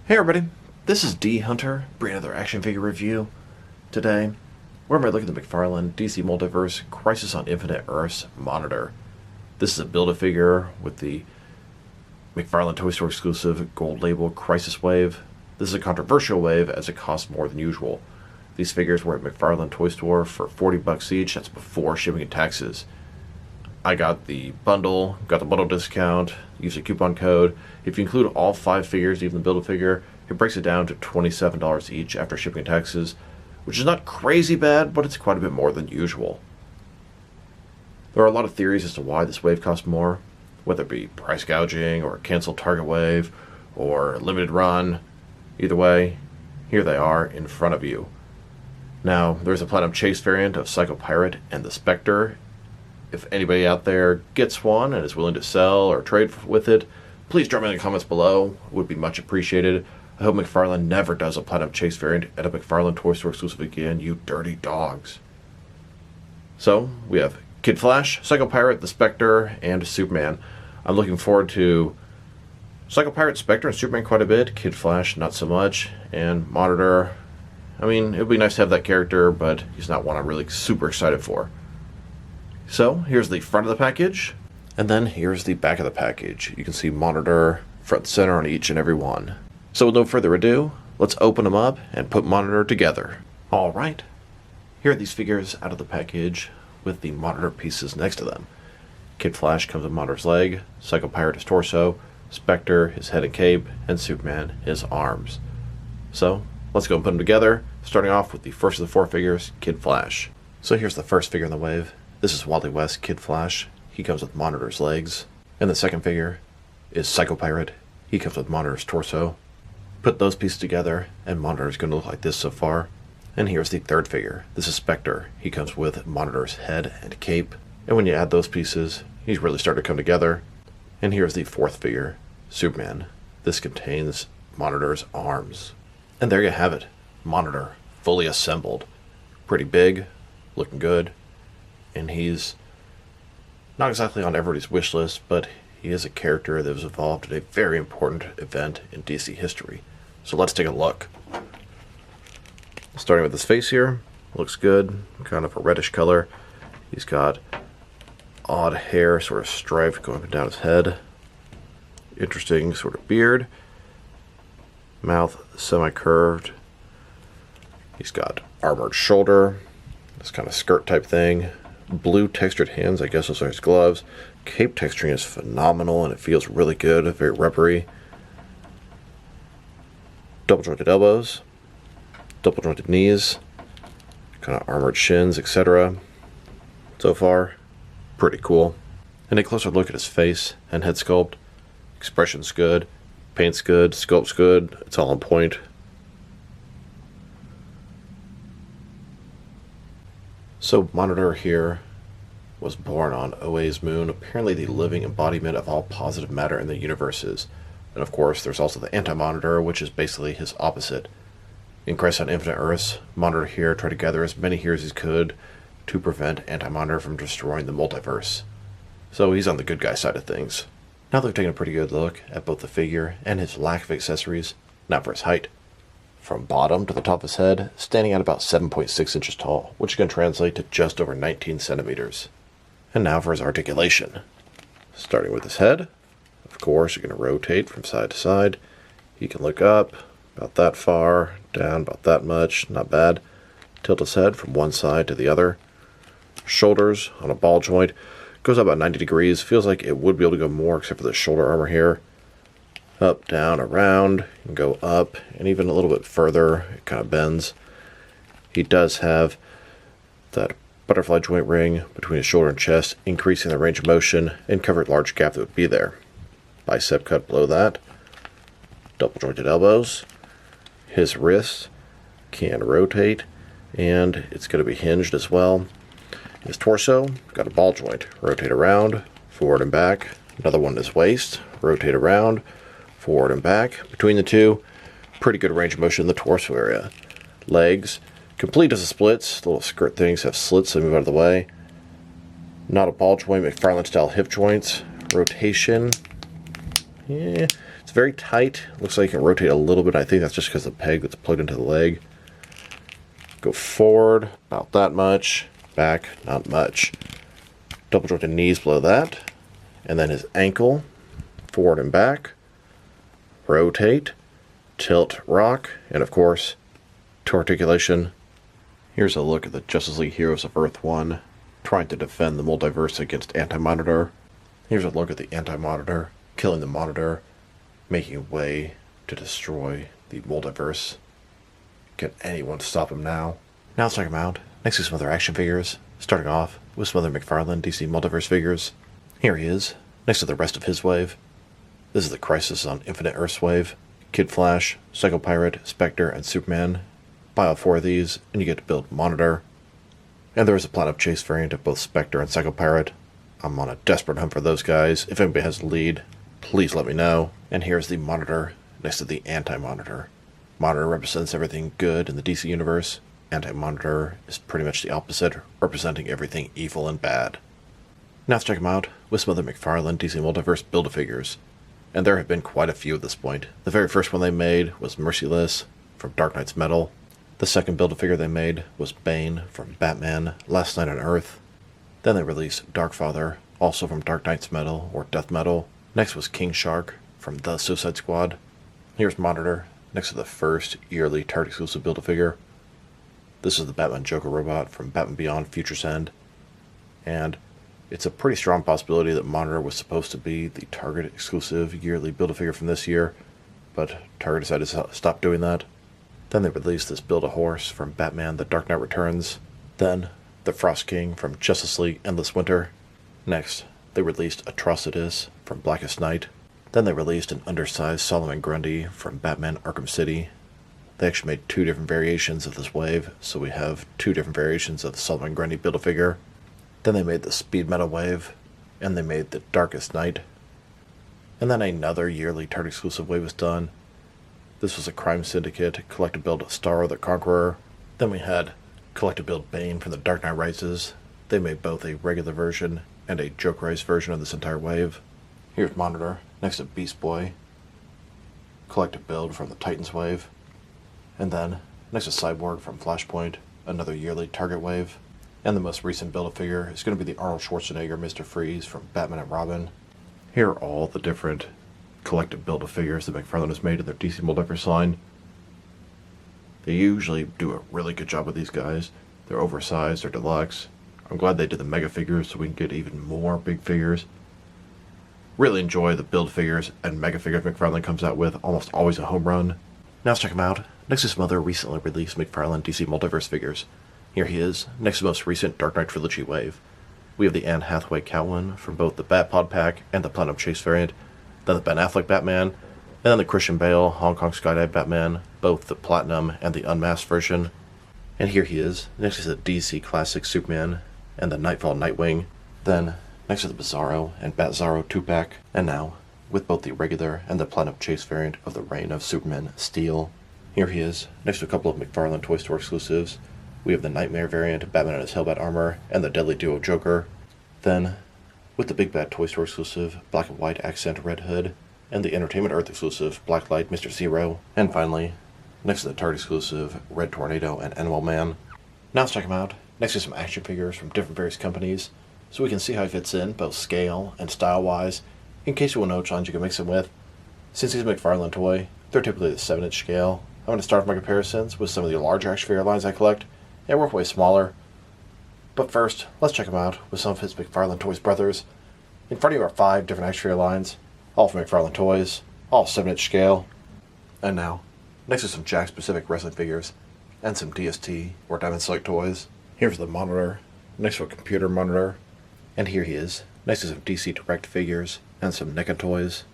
Hey everybody, this is D Hunter, bringing another action figure review. Today, we're going to look at the McFarlane DC Multiverse Crisis on Infinite Earths monitor. This is a Build-A-Figure with the McFarlane Toy Store exclusive gold label Crisis Wave. This is a controversial wave as it costs more than usual. These figures were at McFarlane Toy Store for $40 each, that's before shipping and taxes. I got the bundle discount, used a coupon code. If you include all 5 figures, even the Build-A-Figure, it breaks it down to $27 each after shipping and taxes, which is not crazy bad, but it's quite a bit more than usual. There are a lot of theories as to why this wave costs more, whether it be price gouging, or a canceled Target wave, or limited run. Either way, here they are in front of you. Now, there's a Platinum Chase variant of Psycho Pirate and the Spectre. If anybody out there gets one and is willing to sell or trade with it, please drop me in the comments below. It would be much appreciated. I hope McFarlane never does a Platinum Chase variant at a McFarlane Toy Store exclusive again, you dirty dogs. So, we have Kid Flash, Psycho Pirate, the Spectre, and Superman. I'm looking forward to Psycho Pirate, Spectre, and Superman quite a bit. Kid Flash, not so much. And Monitor, I mean, it would be nice to have that character, but he's not one I'm really super excited for. So, here's the front of the package, and then here's the back of the package. You can see Monitor front and center on each and every one. So with no further ado, let's open them up and put Monitor together. Alright, here are these figures out of the package with the Monitor pieces next to them. Kid Flash comes with Monitor's leg, Psycho Pirate his torso, Spectre his head and cape, and Superman his arms. So, let's go and put them together, starting off with the first of the 4 figures, Kid Flash. So here's the first figure in the wave. This is Wally West, Kid Flash. He comes with Monitor's legs. And the second figure is Psycho Pirate. He comes with Monitor's torso. Put those pieces together, and Monitor is going to look like this so far. And here's the third figure. This is Spectre. He comes with Monitor's head and cape. And when you add those pieces, he's really starting to come together. And here's the fourth figure, Superman. This contains Monitor's arms. And there you have it. Monitor, fully assembled. Pretty big, looking good. And he's not exactly on everybody's wish list, but he is a character that was involved in a very important event in DC history. So let's take a look. Starting with his face here, looks good, kind of a reddish color. He's got odd hair, sort of striped going up and down his head. Interesting sort of beard. Mouth semi-curved. He's got armored shoulder, this kind of skirt type thing. Blue textured hands, I guess those are his gloves. Cape texturing is phenomenal and it feels really good, very rubbery. Double jointed elbows, double jointed knees, kind of armored shins, etc. So far, pretty cool. And a closer look at his face and head sculpt. Expression's good, paint's good, sculpt's good, it's all on point. So Monitor here was born on OA's moon, apparently the living embodiment of all positive matter in the universes. And of course, there's also the Anti-Monitor, which is basically his opposite. In Crisis on Infinite Earths, Monitor here tried to gather as many heroes as he could to prevent Anti-Monitor from destroying the multiverse. So he's on the good guy side of things. Now that we've taken a pretty good look at both the figure and his lack of accessories, now for his height. From bottom to the top of his head, standing at about 7.6 inches tall, which can translate to just over 19 centimeters. And now for his articulation. Starting with his head, of course you're going to rotate from side to side. He can look up, about that far, down about that much, not bad. Tilt his head from one side to the other. Shoulders on a ball joint, goes up about 90 degrees, feels like it would be able to go more except for the shoulder armor here. Up, down, around, and go up, and even a little bit further, it kind of bends. He does have that butterfly joint ring between his shoulder and chest, increasing the range of motion and covered large gap that would be there. Bicep cut below that. Double jointed elbows. His wrist can rotate, and it's going to be hinged as well. His torso, got a ball joint. Rotate around, forward and back. Another one in his waist, rotate around, forward and back. Between the two, pretty good range of motion in the torso area. Legs, complete as a splits. Little skirt things have slits that move out of the way. Not a ball joint, McFarlane style hip joints. Rotation, it's very tight. Looks like you can rotate a little bit. I think that's just because the peg that's plugged into the leg. Go forward, about that much. Back, not much. Double jointed knees below that. And then his ankle, forward and back. Rotate, tilt, rock, and of course, to articulation. Here's a look at the Justice League Heroes of Earth 1 trying to defend the multiverse against Anti-Monitor. Here's a look at the Anti-Monitor killing the Monitor, making a way to destroy the multiverse. Can anyone stop him now? Now let's check him out. Next to some other action figures, starting off with some other McFarlane DC Multiverse figures. Here he is, next to the rest of his wave. This is the Crisis on Infinite Earths wave. Kid Flash, Psycho Pirate, Spectre, and Superman. Buy all 4 of these, and you get to build Monitor. And there is a Platinum Chase variant of both Spectre and Psycho Pirate. I'm on a desperate hunt for those guys. If anybody has a lead, please let me know. And here's the Monitor next to the Anti-Monitor. Monitor represents everything good in the DC universe. Anti-Monitor is pretty much the opposite, representing everything evil and bad. Now let's check them out with some other McFarlane DC Multiverse Build-A-Figures. And there have been quite a few at this point. The very first one they made was Merciless from Dark Knight's Metal. The second Build-A-Figure they made was Bane from Batman Last Night on Earth. Then they released Darkfather, also from Dark Knight's Metal or Death Metal. Next was King Shark from The Suicide Squad. Here's Monitor next to the first yearly Target exclusive Build-A-Figure. This is the Batman Joker robot from Batman Beyond Future's End. And it's a pretty strong possibility that Monitor was supposed to be the Target exclusive yearly Build-A-Figure from this year, but Target decided to stop doing that. Then they released this Build-A-Horse from Batman The Dark Knight Returns. Then the Frost King from Justice League Endless Winter. Next, they released Atrocitus from Blackest Night. Then they released an undersized Solomon Grundy from Batman Arkham City. They actually made 2 different variations of this wave, so we have 2 different variations of the Solomon Grundy Build-A-Figure. Then they made the Speed Metal wave, and they made the Darkest Night. And then another yearly Target exclusive wave was done. This was a Crime Syndicate collective build Starro the Conqueror. Then we had collective build Bane from the Dark Knight Rises. They made both a regular version and a Jokerized version of this entire wave. Here's Monitor next to Beast Boy, collective build from the Titans wave. And then next to Cyborg from Flashpoint, another yearly Target wave. And the most recent Build-A-Figure is going to be the Arnold Schwarzenegger Mr. Freeze from Batman and Robin. Here are all the different collective Build-A-Figures that McFarlane has made in their DC Multiverse line. They usually do a really good job with these guys. They're oversized, they're deluxe. I'm glad they did the mega figures so we can get even more big figures. Really enjoy the build figures and mega figures McFarlane comes out with, almost always a home run. Now let's check them out. Next is some other recently released McFarlane DC Multiverse figures. Here he is, next to the most recent Dark Knight Trilogy wave. We have the Anne Hathaway Catwoman from both the Batpod pack and the Platinum Chase variant, then the Ben Affleck Batman, and then the Christian Bale Hong Kong Skydive Batman, both the Platinum and the Unmasked version. And here he is, next to the DC Classic Superman and the Nightfall Nightwing, then next to the Bizarro and Bat-Zaro 2-pack, and now with both the regular and the Platinum Chase variant of the Reign of Superman Steel. Here he is, next to a couple of McFarlane Toy Store exclusives. We have the Nightmare variant, Batman in his Hellbat armor, and the Deadly Duo Joker. Then, with the Big Bad Toy Store exclusive, Black and White Accent Red Hood, and the Entertainment Earth exclusive, Blacklight Mr. Zero. And finally, next to the Target exclusive, Red Tornado and Animal Man. Now let's check him out. Next to some action figures from different various companies, so we can see how he fits in, both scale and style-wise, in case you want to know which lines you can mix him with. Since he's a McFarlane toy, they're typically the 7-inch scale. I'm going to start with my comparisons with some of the larger action figure lines I collect, and work way smaller. But first, let's check him out with some of his McFarlane Toys brothers. In front of you are 5 different action figure lines, all from McFarlane Toys, all 7-inch scale. And now, next to some Jack-specific wrestling figures, and some DST or Diamond Select toys. Here's the Monitor, next to a computer monitor. And here he is, next to some DC Direct figures, and some NECA toys.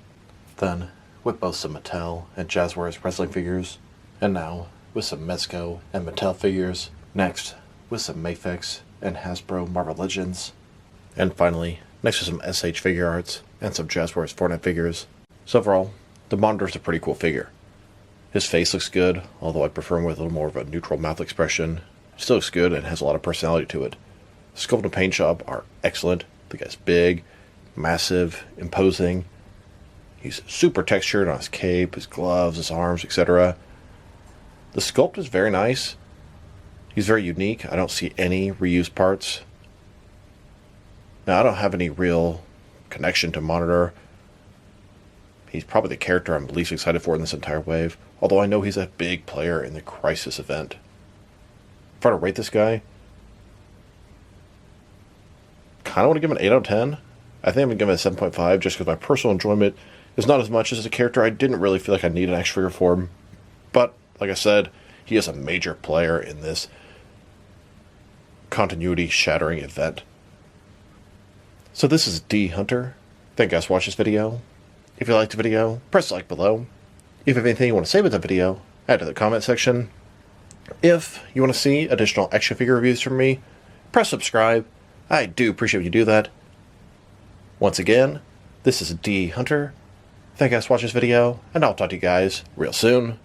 Then, with both some Mattel and Jazzwares wrestling figures. And now, with some Mezco and Mattel figures. Next, with some Mafex and Hasbro Marvel Legends. And finally, next to some SH figure arts and some Jazzwares Fortnite figures. So overall, the Monitor's a pretty cool figure. His face looks good, although I prefer him with a little more of a neutral mouth expression. It still looks good and has a lot of personality to it. The sculpt and paint job are excellent. The guy's big, massive, imposing. He's super textured on his cape, his gloves, his arms, etc. The sculpt is very nice. He's very unique. I don't see any reused parts. Now, I don't have any real connection to Monitor. He's probably the character I'm least excited for in this entire wave, although I know he's a big player in the Crisis event. If I were to rate this guy, kind of want to give him an 8 out of 10. I think I'm going to give him a 7.5 just because my personal enjoyment is not as much as a character I didn't really feel like I needed an action figure for him. But, like I said, he is a major player in this continuity-shattering event. So this is D Hunter. Thank you guys for watching this video. If you liked the video, press like below. If you have anything you want to say about the video, add to the comment section. If you want to see additional action figure reviews from me, press subscribe. I do appreciate when you do that. Once again, this is D Hunter. Thank you guys for watching this video, and I'll talk to you guys real soon.